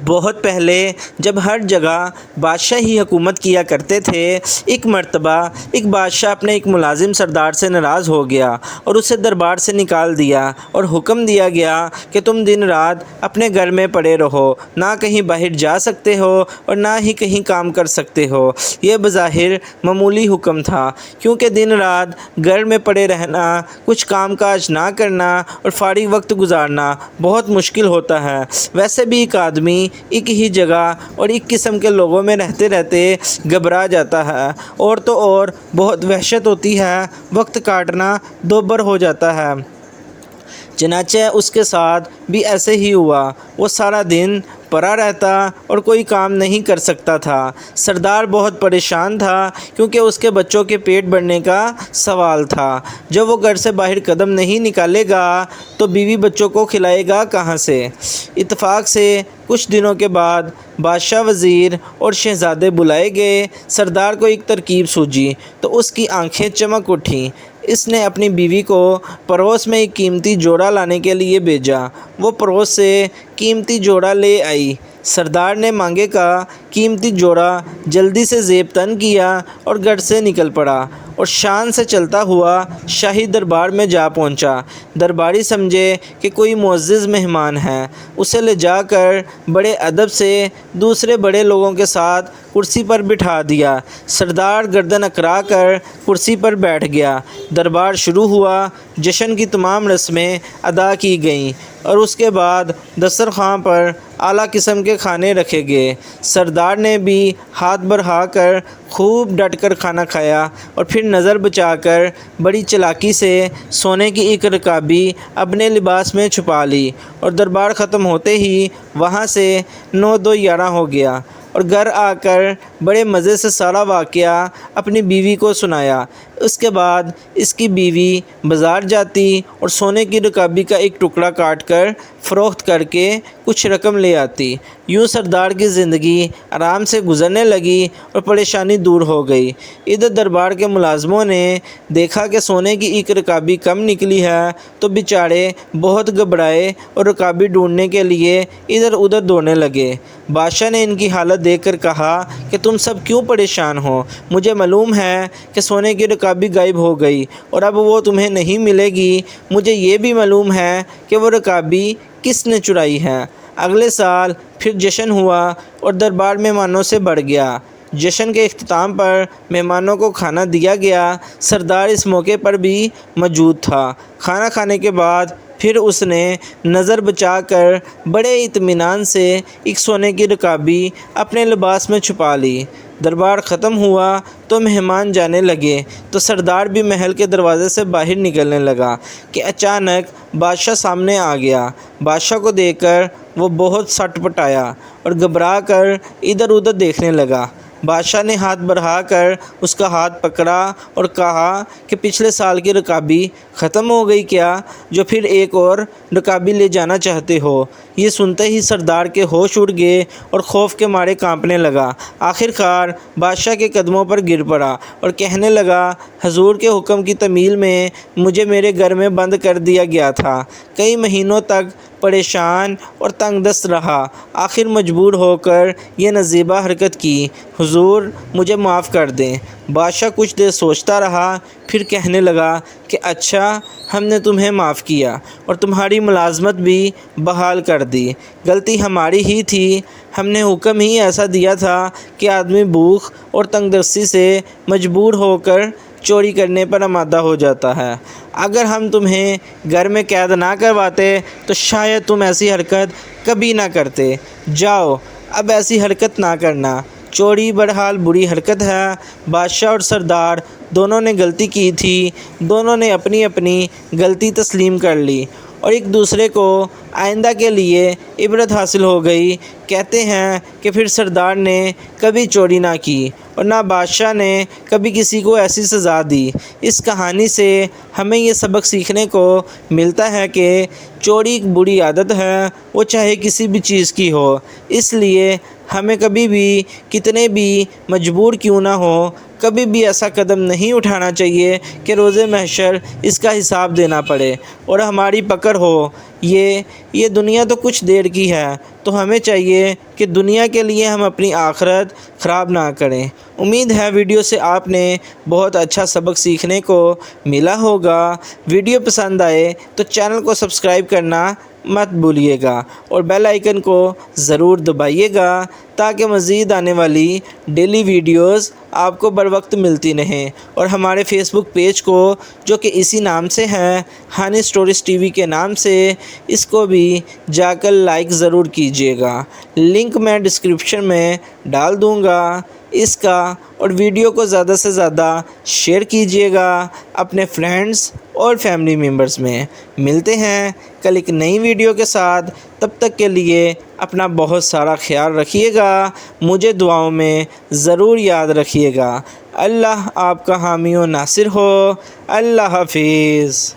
بہت پہلے جب ہر جگہ بادشاہ ہی حکومت کیا کرتے تھے، ایک مرتبہ ایک بادشاہ اپنے ایک ملازم سردار سے ناراض ہو گیا اور اسے دربار سے نکال دیا اور حکم دیا گیا کہ تم دن رات اپنے گھر میں پڑے رہو، نہ کہیں باہر جا سکتے ہو اور نہ ہی کہیں کام کر سکتے ہو۔ یہ بظاہر معمولی حکم تھا، کیونکہ دن رات گھر میں پڑے رہنا، کچھ کام کاج نہ کرنا اور فارغ وقت گزارنا بہت مشکل ہوتا ہے۔ ویسے بھی ایک آدمی ایک ہی جگہ اور ایک قسم کے لوگوں میں رہتے رہتے گھبرا جاتا ہے، اور تو اور بہت وحشت ہوتی ہے، وقت کاٹنا دوبر ہو جاتا ہے۔ چنانچہ اس کے ساتھ بھی ایسے ہی ہوا، وہ سارا دن پڑا رہتا اور کوئی کام نہیں کر سکتا تھا۔ سردار بہت پریشان تھا، کیونکہ اس کے بچوں کے پیٹ بھرنے کا سوال تھا۔ جب وہ گھر سے باہر قدم نہیں نکالے گا تو بیوی بچوں کو کھلائے گا کہاں سے؟ اتفاق سے کچھ دنوں کے بعد بادشاہ، وزیر اور شہزادے بلائے گئے۔ سردار کو ایک ترکیب سوجھی تو اس کی آنکھیں چمک اٹھیں۔ اس نے اپنی بیوی کو پڑوس میں ایک قیمتی جوڑا لانے کے لیے بھیجا۔ وہ پڑوس سے قیمتی جوڑا لے آئی۔ سردار نے مانگے کا قیمتی جوڑا جلدی سے زیب تن کیا اور گھر سے نکل پڑا اور شان سے چلتا ہوا شاہی دربار میں جا پہنچا۔ درباری سمجھے کہ کوئی معزز مہمان ہے، اسے لے جا کر بڑے ادب سے دوسرے بڑے لوگوں کے ساتھ کرسی پر بٹھا دیا۔ سردار گردن اکڑا کر کرسی پر بیٹھ گیا۔ دربار شروع ہوا، جشن کی تمام رسمیں ادا کی گئیں اور اس کے بعد دسترخوان پر اعلیٰ قسم کے کھانے رکھے گئے۔ سردار نے بھی ہاتھ بڑھا کر خوب ڈٹ کر کھانا کھایا اور پھر نظر بچا کر بڑی چالاکی سے سونے کی ایک رکابی اپنے لباس میں چھپا لی، اور دربار ختم ہوتے ہی وہاں سے 9 دو 11 ہو گیا، اور گھر آ کر بڑے مزے سے سارا واقعہ اپنی بیوی کو سنایا۔ اس کے بعد اس کی بیوی بازار جاتی اور سونے کی رکابی کا ایک ٹکڑا کاٹ کر فروخت کر کے کچھ رقم لے آتی۔ یوں سردار کی زندگی آرام سے گزرنے لگی اور پریشانی دور ہو گئی۔ ادھر دربار کے ملازموں نے دیکھا کہ سونے کی ایک رکابی کم نکلی ہے تو بیچارے بہت گھبرائے اور رکابی ڈھونڈنے کے لیے ادھر ادھر دوڑنے لگے۔ بادشاہ نے ان کی حالت دیکھ کر کہا کہ تم سب کیوں پریشان ہو؟ مجھے معلوم ہے کہ سونے کی رکابی غائب ہو گئی اور اب وہ تمہیں نہیں ملے گی۔ مجھے یہ بھی معلوم ہے کہ وہ رکابی کس نے چرائی ہے۔ اگلے سال پھر جشن ہوا اور دربار مہمانوں سے بھر گیا۔ جشن کے اختتام پر مہمانوں کو کھانا دیا گیا۔ سردار اس موقع پر بھی موجود تھا۔ کھانا کھانے کے بعد پھر اس نے نظر بچا کر بڑے اطمینان سے ایک سونے کی رکابی اپنے لباس میں چھپا لی۔ دربار ختم ہوا تو مہمان جانے لگے تو سردار بھی محل کے دروازے سے باہر نکلنے لگا کہ اچانک بادشاہ سامنے آ گیا۔ بادشاہ کو دیکھ کر وہ بہت سٹ پٹایا اور گھبرا کر ادھر ادھر دیکھنے لگا۔ بادشاہ نے ہاتھ بڑھا کر اس کا ہاتھ پکڑا اور کہا کہ پچھلے سال کی رکابی ختم ہو گئی کیا، جو پھر ایک اور رکابی لے جانا چاہتے ہو؟ یہ سنتے ہی سردار کے ہوش اڑ گئے اور خوف کے مارے کانپنے لگا۔ آخر کار بادشاہ کے قدموں پر گر پڑا اور کہنے لگا، حضور کے حکم کی تعمیل میں مجھے میرے گھر میں بند کر دیا گیا تھا۔ کئی مہینوں تک پریشان اور تنگ دست رہا، آخر مجبور ہو کر یہ نزیبہ حرکت کی۔ حضور مجھے معاف کر دیں۔ بادشاہ کچھ دیر سوچتا رہا، پھر کہنے لگا کہ اچھا، ہم نے تمہیں معاف کیا اور تمہاری ملازمت بھی بحال کر دی۔ غلطی ہماری ہی تھی، ہم نے حکم ہی ایسا دیا تھا کہ آدمی بھوک اور تنگ دستی سے مجبور ہو کر چوری کرنے پر آمادہ ہو جاتا ہے۔ اگر ہم تمہیں گھر میں قید نہ کرواتے تو شاید تم ایسی حرکت کبھی نہ کرتے۔ جاؤ، اب ایسی حرکت نہ کرنا۔ چوری بہرحال بری حرکت ہے۔ بادشاہ اور سردار دونوں نے غلطی کی تھی، دونوں نے اپنی اپنی غلطی تسلیم کر لی اور ایک دوسرے کو آئندہ کے لیے عبرت حاصل ہو گئی۔ کہتے ہیں کہ پھر سردار نے کبھی چوری نہ کی اور نہ بادشاہ نے کبھی کسی کو ایسی سزا دی۔ اس کہانی سے ہمیں یہ سبق سیکھنے کو ملتا ہے کہ چوری ایک بری عادت ہے، وہ چاہے کسی بھی چیز کی ہو۔ اس لیے ہمیں کبھی بھی کتنے بھی مجبور کیوں نہ ہو، کبھی بھی ایسا قدم نہیں اٹھانا چاہیے کہ روز محشر اس کا حساب دینا پڑے اور ہماری پکڑ ہو۔ یہ دنیا تو کچھ دیر کی ہے، تو ہمیں چاہیے کہ دنیا کے لیے ہم اپنی آخرت خراب نہ کریں۔ امید ہے ویڈیو سے آپ نے بہت اچھا سبق سیکھنے کو ملا ہوگا۔ ویڈیو پسند آئے تو چینل کو سبسکرائب کرنا مت بھولیے گا اور بیل آئیکن کو ضرور دبائیے گا تاکہ مزید آنے والی ڈیلی ویڈیوز آپ کو بر وقت ملتی رہیں، اور ہمارے فیس بک پیج کو جو کہ اسی نام سے ہے، ہانی اسٹوریز ٹی وی کے نام سے، اس کو بھی جا کر لائک ضرور کیجیے گا۔ لنک میں ڈسکرپشن میں ڈال دوں گا اس کا، اور ویڈیو کو زیادہ سے زیادہ شیئر کیجیے گا اپنے فرینڈز اور فیملی ممبرز میں۔ ملتے ہیں کل ایک نئی ویڈیو کے ساتھ، تب تک کے لیے اپنا بہت سارا خیال رکھیے گا، مجھے دعاؤں میں ضرور یاد رکھیے گا۔ اللہ آپ کا حامی و ناصر ہو۔ اللہ حافظ۔